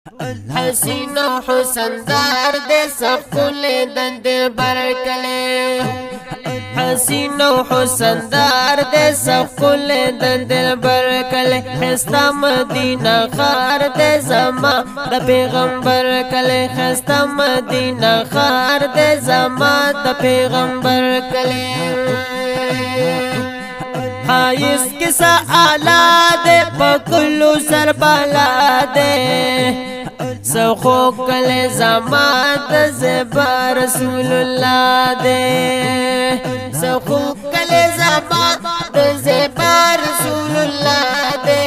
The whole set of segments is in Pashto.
حسین و حسندار دے سب کلے دند برکلے حسین و حسندار دے سب کلے دند برکلے خستا مدینہ خار دے زما دا پیغمبر کلے خستا مدینہ خار دے زما دا پیغمبر کلے حایس کسا آلہ دے پکلو سر بالا دے سخو کل زمان زبا رسول اللہ دے سخو کل زمان زبا رسول اللہ دے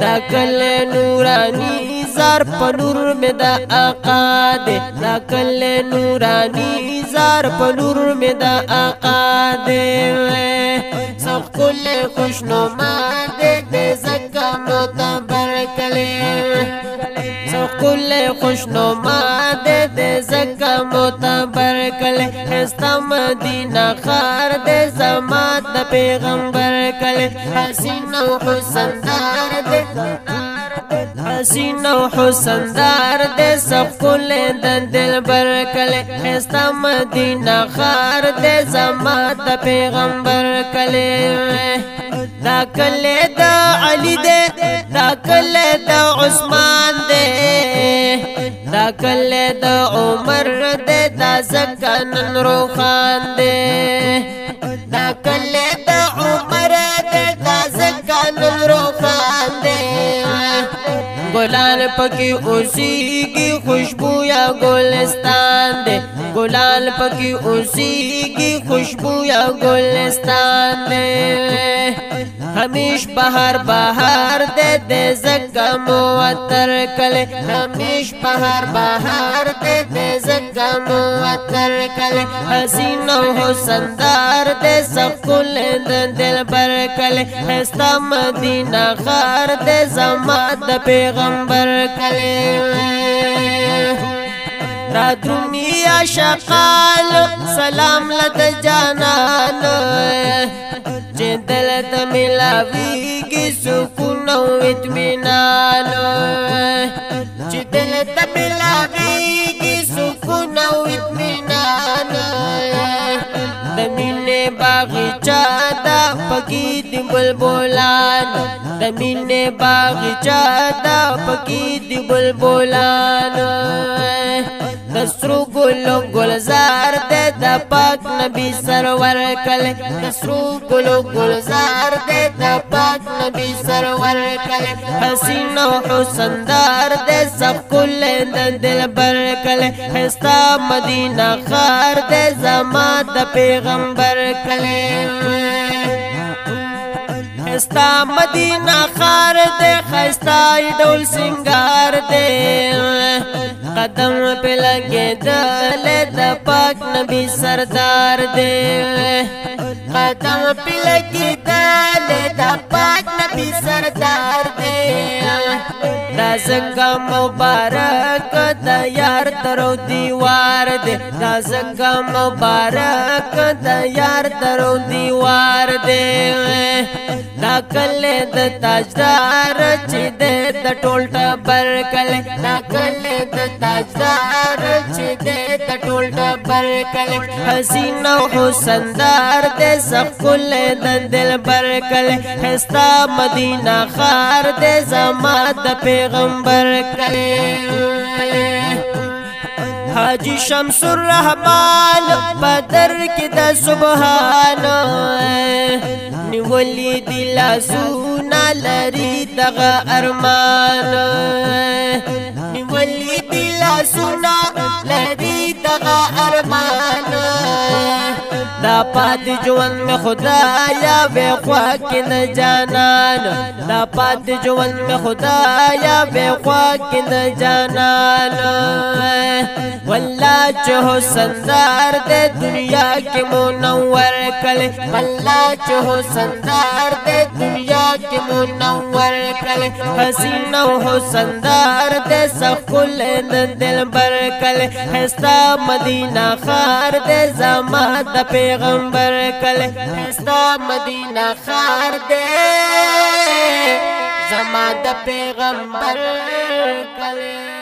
دا کل نورانی زار پنور میں دا آقا دے دا کل نورانی زار پنور میں دا آقا دے سب کل خوشنما دے دے زکا معتبر کلے کل خوشنما دے دے زکا معتبر کلے خستا مدینہ خار دے زمان دا پیغمبر کلے حسین و حسندار دے حسین و حسندار دے سب کل دل بر کلے خستا مدینہ خار دے زمان دا پیغمبر کلے دا کلے دا علی دے دا کلے دا عثمان دے دا کلے دا عمر دے دا زکانن روخان دے دا کلے دا عمر دے دا زکانن روخان دے گلان پکی اسی خوشبو یا گلستان دے گلان پکی اسی خوشبو یا گلستان دے ہمیش بہار بہار دے دے زکا موتر کلے ہمیش بہار بہار دے دے زکا موتر کلے حسین و حسندار دے سب کل دل بر کلے خستا مدینہ خار دے زمان دا پیغمبر کلے را دنیا شقال سلام لد جانان چه دل تا ملاویگی سکون و اطمینان چه دل تا ملاویگی سکون و اطمینان دمین باغچہ دا پکی دی بلبلان دمین باغچہ دا پکی دی بلبلان دسرو گلو گلزار دے دا پاک نبی سرور کلے دسرو گلو گلزار دے دا پاک نبی سرور کلے حسین و حسندار دے سب کل دل بر کلے خستا مدینہ خار دے زمان دا پیغمبر کلے خستا مدینہ خار دے خستا ڈول سنگار دے قدم پہ لگے دلے دا پاک نبی سردار دے قدم پہ لگے دلے دا پاک نبی سردار دے دا زکا مبارک دا یار درو دیوار دے دا زکا مبارک دا یار درو دیوار دے دا کلے دا تاجدار چی دے دا ٹولٹا بر کلے دا کلے دا تاجدار چی دے دا ٹولٹا بر کلے حسین و حسندار دے سب کلے دا دل بر کلے خستا مدینہ خار دے زمان دا پیغمبر کلے حاجی شمس الرحمن بدر کی دا سبحان نیولی دلا سونا لری دغا ارمان نیولی دلا سونا لری دغا ارمان دا پات جوان میں خدایا بے خواک ن جانان دا پات جوان میں خدایا بے خواک ن جانان واللہ چہو سندار دے دنیا کے منور کلے واللہ چہو سندار دے دنیا کے منور کلے حسین و حسندار دے سب کل دل بر کلے خستا مدینہ خار دے زمان دا پیغمبر کلے خستا مدینہ خار دے زما د پیغمبر کلی